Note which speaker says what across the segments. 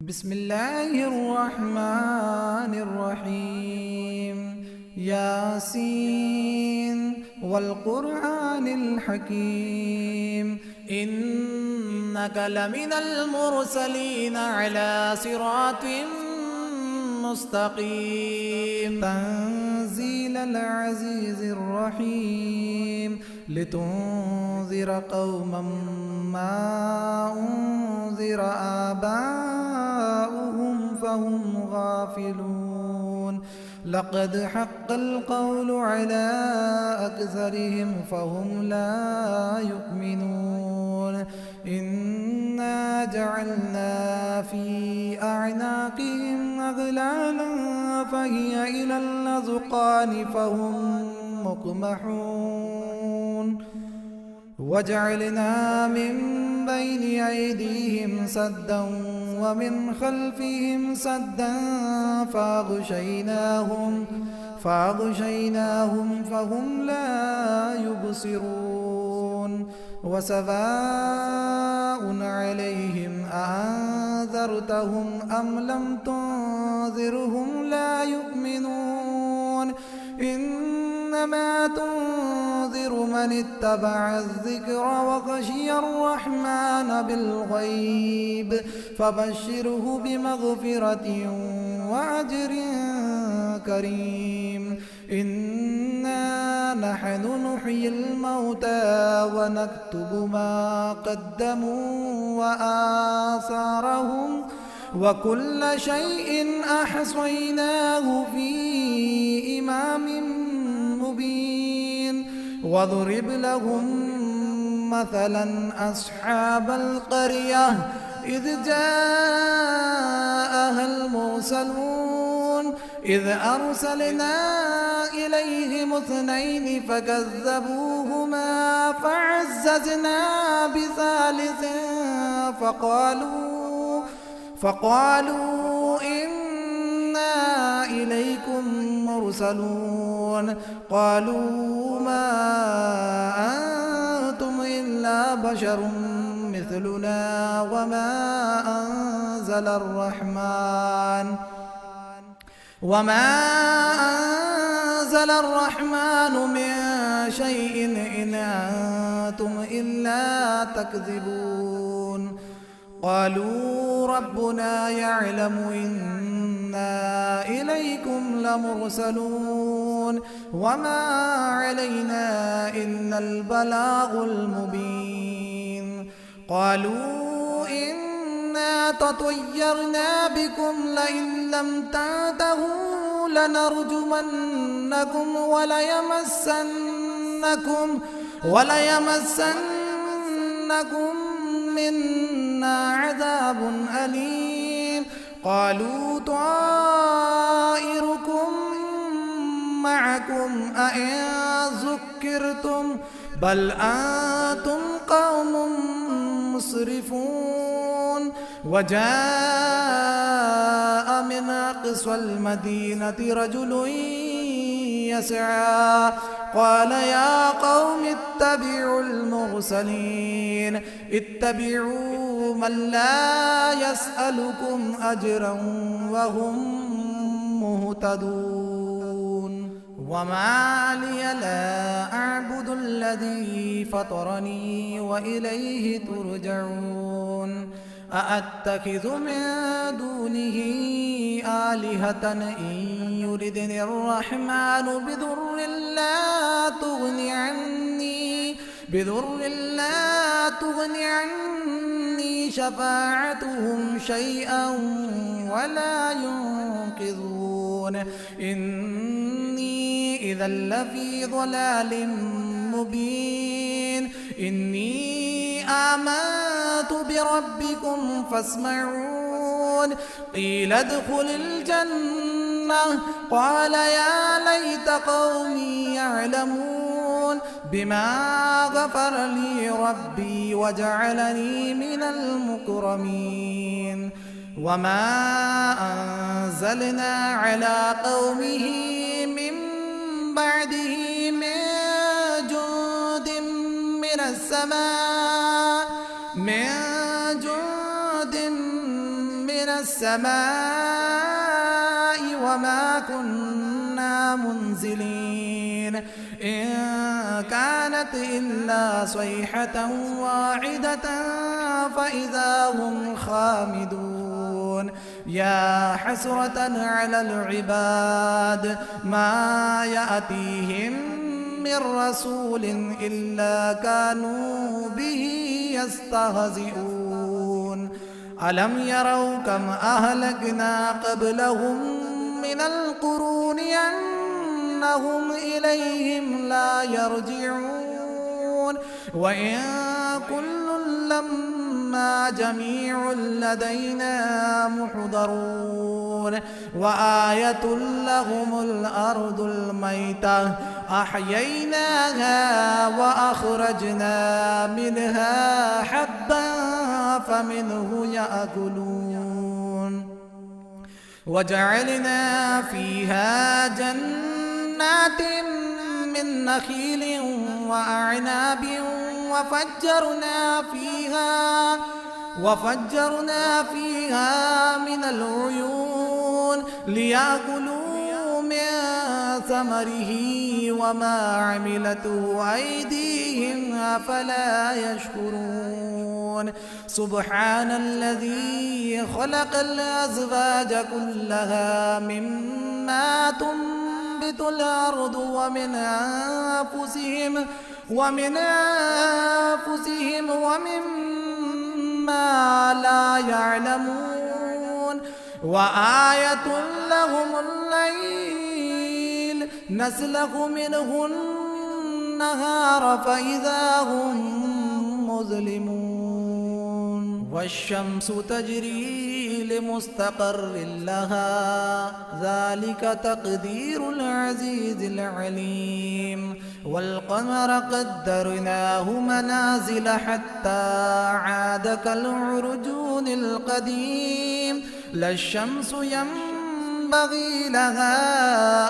Speaker 1: بسم الله الرحمن الرحيم. ياسين والقرآن الحكيم إنك لمن المرسلين على صراط مستقيم. تنزيل العزيز الرحيم لتنذر قوما ما أنذر آباؤهم فهم غافلون. لقد حق القول على أكثرهم فهم لا يؤمنون. إنا جعلنا في أعناقهم أغلالا فهي إلى الأذقان فهم مقمحون. وجعلنا من بين أيديهم سدا ومن خلفهم سدا فأغشيناهم فهم لا يبصرون. وسواء عليهم أأنذرتهم أم لم تنذرهم لا يؤمنون. إنما تنذر من اتبع الذكر وخشي الرحمن بالغيب فبشره بمغفرة وأجر كريم. إنا نحن نحيي الموتى ونكتب ما قدموا وآثارهم وكل شيء أحصيناه في إمام مبين. واضرب لهم مثلا أصحاب القرية إذ جاءها المرسلون إذ أرسلنا إليهم اثنين فكذبوهما فعززنا بثالث فقالوا إنا إليكم مرسلون. قالوا ما أنتم إلا بشر مثلنا وما أنزل الرحمن من شيء إن أنتم إلا تكذبون. قالوا ربنا يعلم إنا إليكم لمرسلون وما علينا إلا البلاغ المبين. قالوا إنا تطيرنا بكم لئن لم تنتهوا لنرجمنكم وليمسنكم منا عذاب أليم. قالوا طائركم معكم أئن ذكرتم بل أنتم قوم مسرفون. وجاء من أقصى المدينة رجل يسعى قال يا قوم اتبعوا المرسلين اتبعوا من لا يسألكم أجرا وهم مهتدون. وما لي لا أعبد الذي فطرني وإليه ترجعون. أأتخذ من دونه آلهة إن يردني الرحمن بضر لا تغني عني شفاعتهم شيئا ولا ينقذون. إني إذا لفي ضلال مبين. إني آمنت بربكم فاسمعون. قيل ادخل الجنة قال يا ليت قومي يعلمون بما غفر لي ربي وجعلني من المكرمين. وما أنزلنا على قومه من بعده من جند من السماء السماء وما كنا منزلين إن كانت إلا صيحة واحدة فإذا هم خامدون يا حسرة على العباد ما يأتيهم من رسول إلا كانوا به يستهزئون ألم يروا كم أهلكنا قبلهم من القرون أنهم إليهم لا يرجعون وإن كل لما جميع لدينا محضرون وآية لهم الأرض الميتة أحييناها وأخرجنا منها حبا فمنه يأكلون وجعلنا فيها جنات من نخيل وأعناب وفجرنا فيها من العيون ليأكلوا من ثمره وما عملته أيديهم أفلا يشكرون سبحان الذي خلق الأزواج كلها مما تنبت الأرض ومن أنفسهم ومما لا يعلمون وآية لهم الليل نسلخ منه النهار فإذا هم مظلمون والشمس تجري لمستقر لها ذلك تقدير العزيز العليم والقمر قدرناه منازل حتى عاد كالعرجون القديم لا الشمس ينبغي لها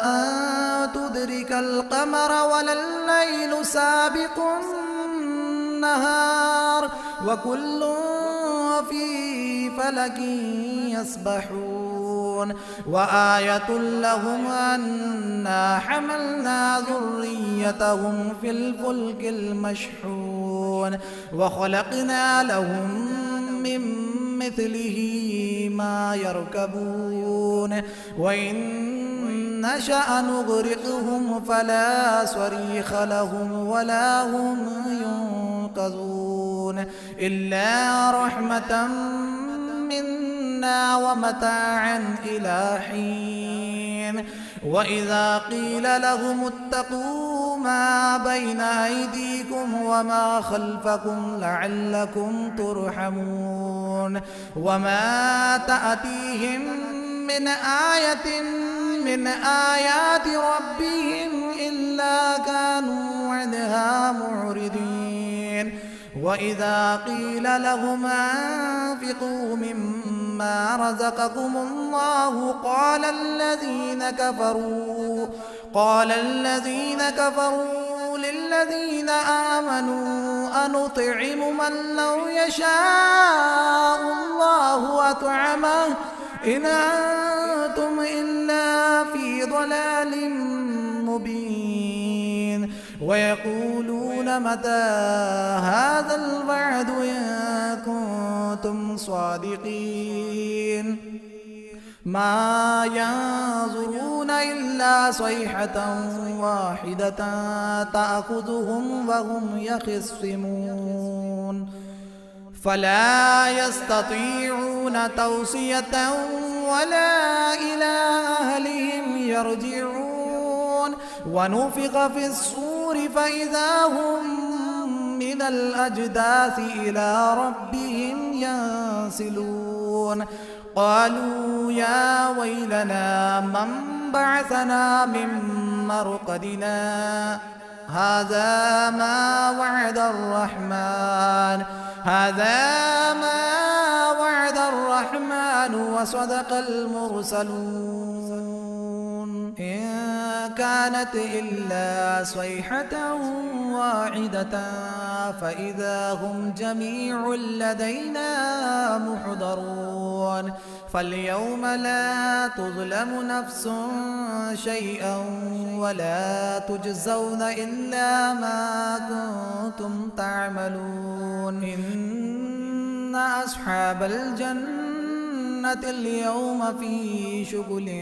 Speaker 1: أن تدرك القمر ولا الليل سابق النهار وكل في فلك يسبحون وآية لهم أنا حملنا ذريتهم في الفلك المشحون وخلقنا لهم من مثله ما يركبون وإن نشأ نغرقهم فلا صريخ لهم ولا هم ينقذون إلا رحمة منا ومتاعا إلى حين وإذا قيل لهم اتقوا ما بين أيديكم وما خلفكم لعلكم ترحمون وما تأتيهم من آية من آيات ربهم إلا كانوا عنها معرضين وإذا قيل لهم أنفقوا مما رزقكم الله قال الذين كفروا للذين آمنوا أنطعم من لو يشاء الله أطعمه إن أنتم إلا في ضلال مبين ويقولون متى هذا الوعد إن كنتم صادقين ما ينظرون إلا صيحة واحدة تأخذهم وهم يخصمون فلا يستطيعون توصية ولا إلى أهلهم يرجعون ونفخ في الصور فإذا هم من الأجداث إلى ربهم ينسلون قالوا يا ويلنا من بعثنا من مرقدنا هذا ما وعد الرحمن وصدق المرسلون إن كانت إلا صيحة واحدة فإذا هم جميع لدينا محضرون فاليوم لا تظلم نفس شيئا ولا تجزون إلا ما كنتم تعملون إن أصحاب الجنة اليوم في شغل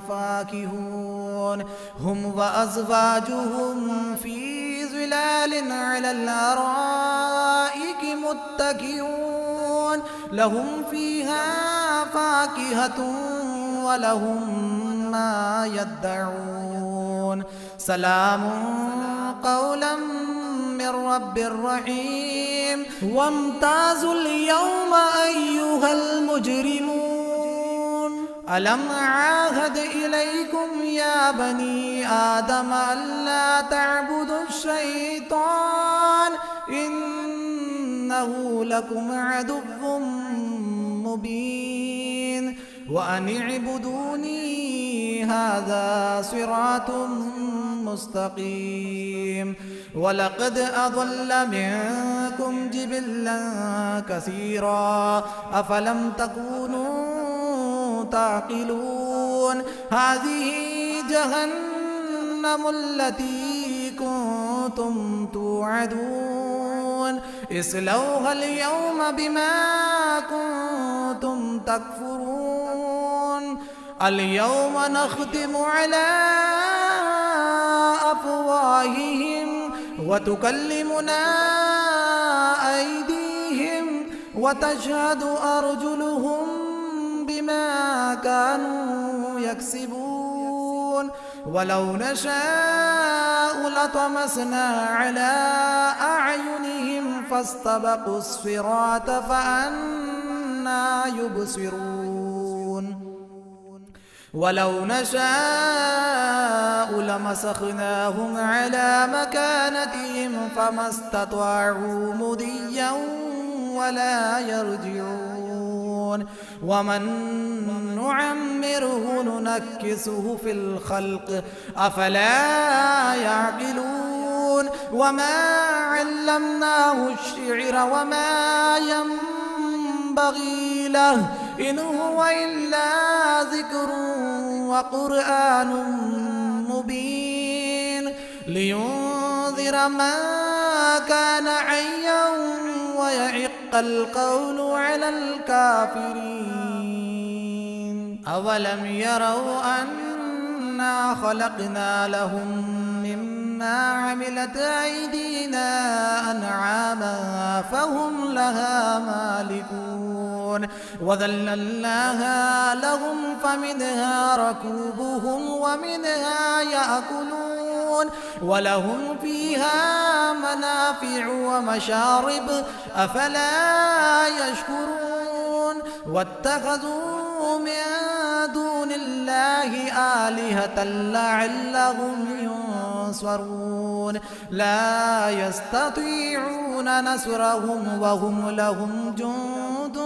Speaker 1: فاكهون هم وأزواجهم في ظلال على الأرائك متكئون لهم فيها فاكهة ولهم ما يدعون سلام قولا من رب رحيم وامتازوا اليوم أيها المجرمون ألم أعاهد إليكم يا بني آدم ألا تعبدوا الشيطان إنه لكم عدو مبين وأن اعبدوني هذا صراط مستقيم ولقد أضل منكم جبلا كثيرا أفلم تكونوا تعقلون هذه جهنم التي كنتم توعدون اصلوها اليوم بما كنتم تكفرون اليوم نختم على أفواههم وتكلمنا أيديهم وتشهد أرجلهم بما كانوا يكسبون ولو نشاء لطمسنا على أعينهم فاستبقوا الصراط فأنى يبصرون ولو نشاء لمسخناهم على مكانتهم فما استطاعوا مضيا ولا يرجعون ومن نعمره ننكسه في الخلق أفلا يعقلون وما علمناه الشعر وما ينبغي له إن هو إلا ذكر وقرآن مبين لينذر من كان حيا ويحق القول على الكافرين أولم يروا أنا خلقنا لهم مما عملت أيدينا أنعاما فهم لها مالكون وذللناها لهم فمنها ركوبهم ومنها يأكلون ولهم فيها منافع ومشارب أفلا يشكرون واتخذوا من دون الله آلهة لعلهم ينصرون لا يستطيعون نصرهم وهم لهم جند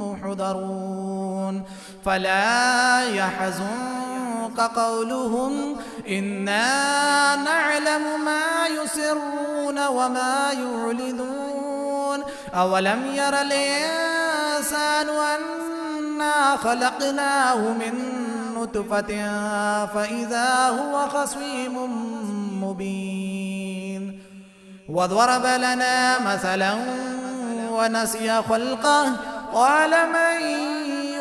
Speaker 1: محضرون فلا يحزنك قولهم إنا نعلم ما يسرون وما يعلنون أولم ير الإنسان أنا خلقناه من نطفة فإذا هو خصيم مبين وضرب لنا مثلا ونسي خلقه قال من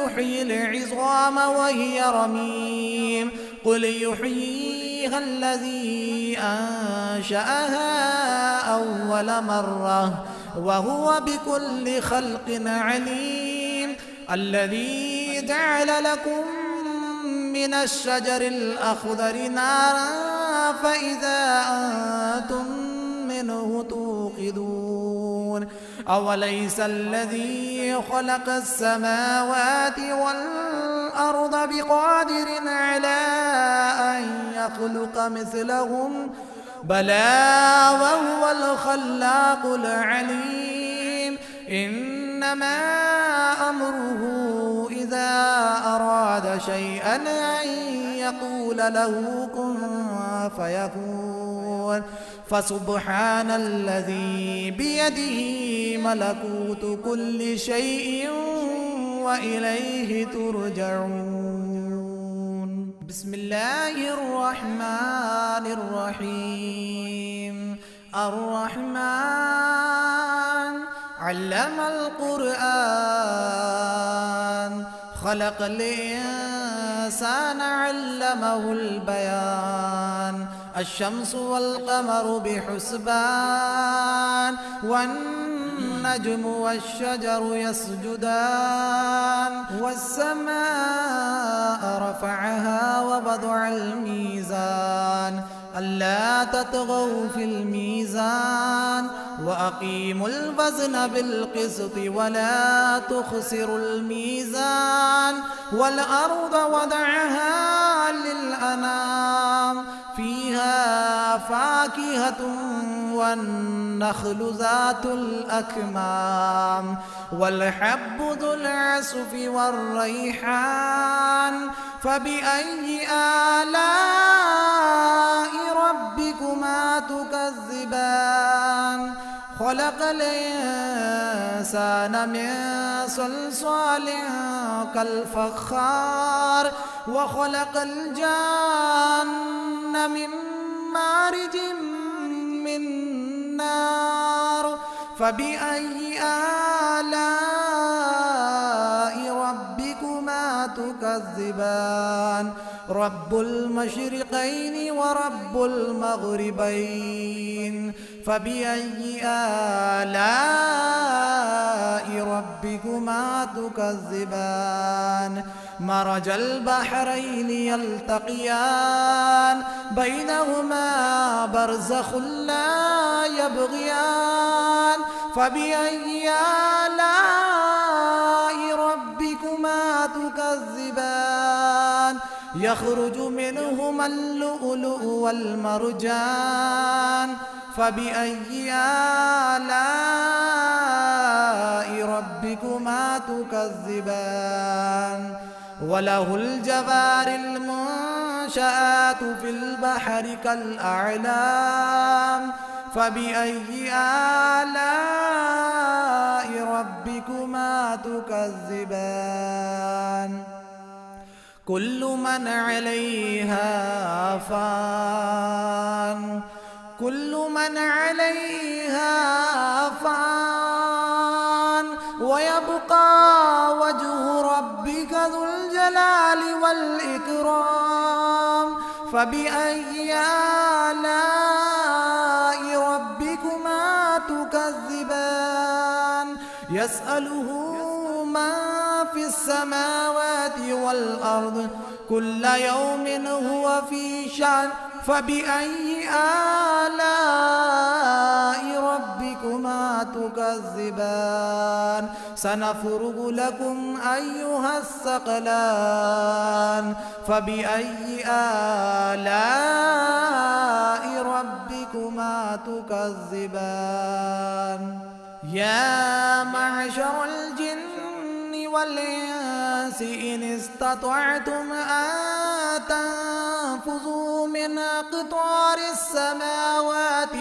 Speaker 1: يحيي العظام وهي رميم قل يحييها الذي أنشأها أول مرة وهو بكل خلق عليم الذي جعل لكم من الشجر الأخضر نارا فإذا أنتم منه توقدون أوليس الذي خلق السماوات والأرض بقادر على أن يخلق مثلهم بلى وهو الخلاق العليم إنما أمره إذا أراد شيئا أن يقول له كن فيكون فسبحان الذي بيده ملكوت كل شيء وإليه ترجعون. بسم الله الرحمن الرحيم. الرحمن علم القرآن خلق الإنسان علمه البيان. الشمس والقمر بحسبان والنجم والشجر يسجدان. والسماء رفعها ووضع الميزان ألا تطغوا في الميزان وأقيموا الوزن بالقسط ولا تخسروا الميزان. والأرض وضعها للأنام فيها فاكهة والنخل ذات الأكمام والحب ذو العصف والريحان. فبأي آلاء ربكما تكذبان؟ خلق الإنسان من صلصال كالفخار وخلق الجان من مارج من نار. فبأي آلاء ربكما تكذبان؟ رب المشرقين ورب المغربين. فبأي آلاء ربكما تكذبان؟ مرج البحرين يلتقيان بينهما برزخ لا يبغيان. فبأي آلاء ربكما تكذبان؟ يخرج منهما اللؤلؤ والمرجان. فبأي آلاء ربكما تكذبان؟ وله الجوار المنشآت في البحر كالأعلام. فبأي آلاء ربكما تكذبان؟ كل من عليها فان. كل من عليها فان ويبقى وجه ربك ذو الجلال والإكرام. فبأي آلاء ربكما تكذبان؟ يسأله من في السماوات والأرض كل يوم هو في شأن. فبأي آلاء ربكما تكذبان؟ سنفرغ لكم أيها الثقلان. فبأي آلاء ربكما تكذبان؟ يا معشر الجن والإنس إن استطعتم أن تنفذوا من أقطار السماوات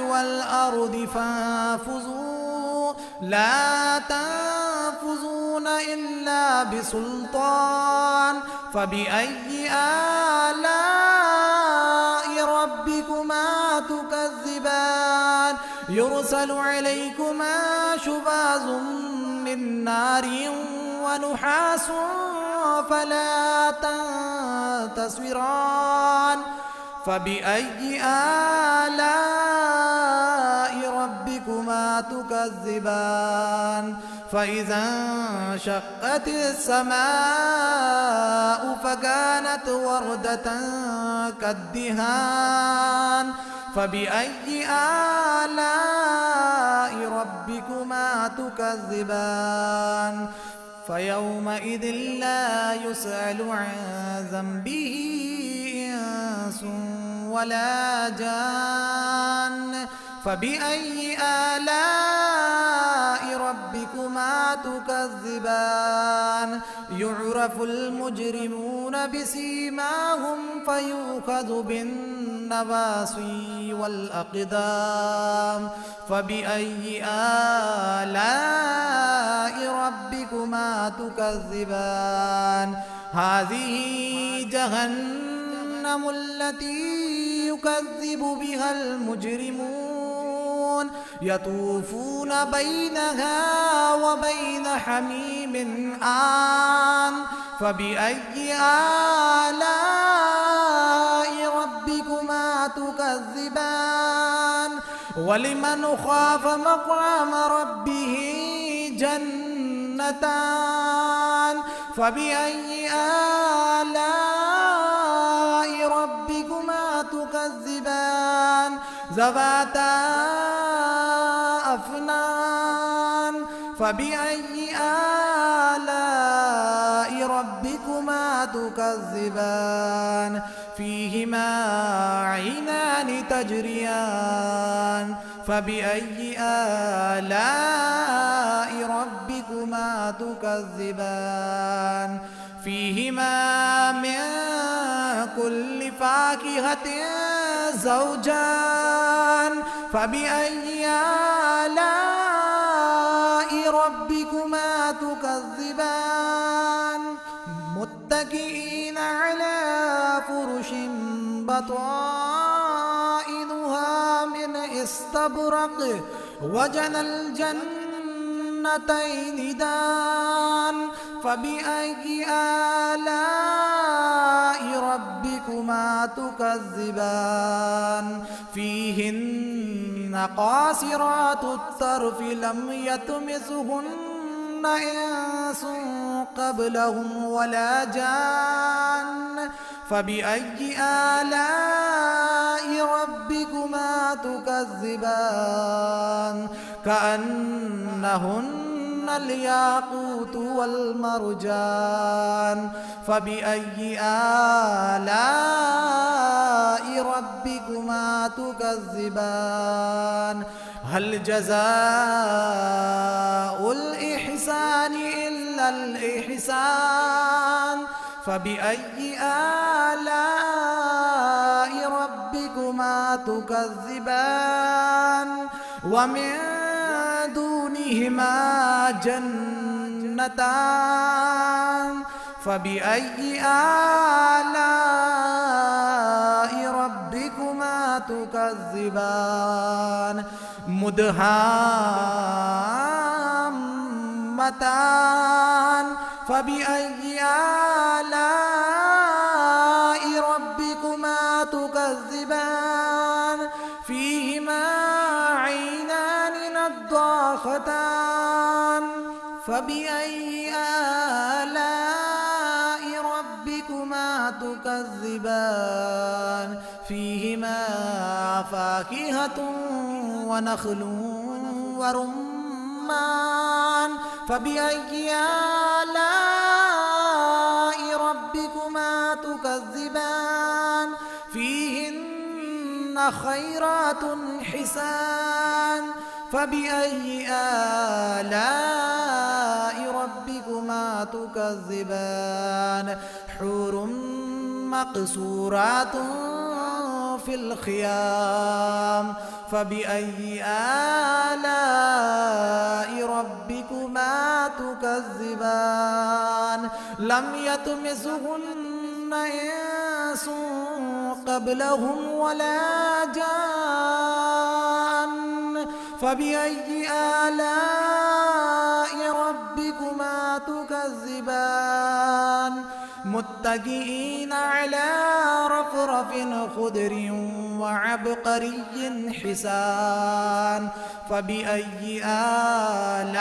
Speaker 1: والأرض فانفذوا لا تنفذون إلا بسلطان. فبأي آلاء ربكما تكذبان؟ يرسل عليكما شواظ من نار ونحاس فلا تنتصران. فبأي آلاء ربكما تكذبان؟ فإذا انشقت السماء فكانت وردة كالدهان. فبأي آلاء ربكما تكذبان؟ فيومئذ لا يسأل عن ذنبه إنس ولا جان. فبأي آلاء ربكما تكذبان يعرف المجرمون بسيماهم فيؤخذ بالنواصي والأقدام فبأي آلاء ربكما تكذبان هذه جهنم التي يكذب بها المجرمون يطوفون بينها وبين حميم آن فبأي آلاء ربكما تكذبان ولمن خاف مقام ربه جنتان فبأي آلاء ربكما تكذبان ذواتا أفنان فبأي آلاء ربكما تكذبان فيهما عينان تجريان فبأي آلاء ربكما تكذبان فيهما من كل فاكهة زوجان فبأي آلاء ربكما تكذبان متكئين على فرش بطائنها من استبرق وجنى الجنتين دان فبأي آلاء ربكما تكذبان فيهن قاصرات الطرف لم يطمثهن إنس قبلهم ولا جان فبأي آلاء ربكما تكذبان كأنهن الياقوت والمرجان فبأي آلاء ربكما تكذبان هل جزاء الإحسان إلا الإحسان فبأي آلاء ربكما تكذبان ومن دونهما جنتان فبأي آلاء ربكما تكذبان مدهامتان فبأي آلاء ربكما تكذبان فيهما عينان نضاختان فبأي آلاء ربكما تكذبان فيهما فاكهة ونخل ورمان فبأي آلاء ربكما تكذبان فيهن خيرات حسان فبأي آلاء ربكما تكذبان حور مقصورات في الخيام فبأي آلاء ربكما تكذبان لم يطمثهن إنس قبلهم ولا جان فبأي آلاء ربكما تكذبان متكئين على رفرف خضر وعبقري حسان فبأي آلاء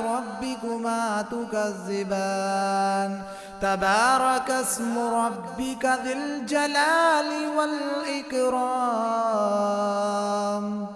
Speaker 1: ربكما تكذبان تبارك اسم ربك ذي الجلال والإكرام.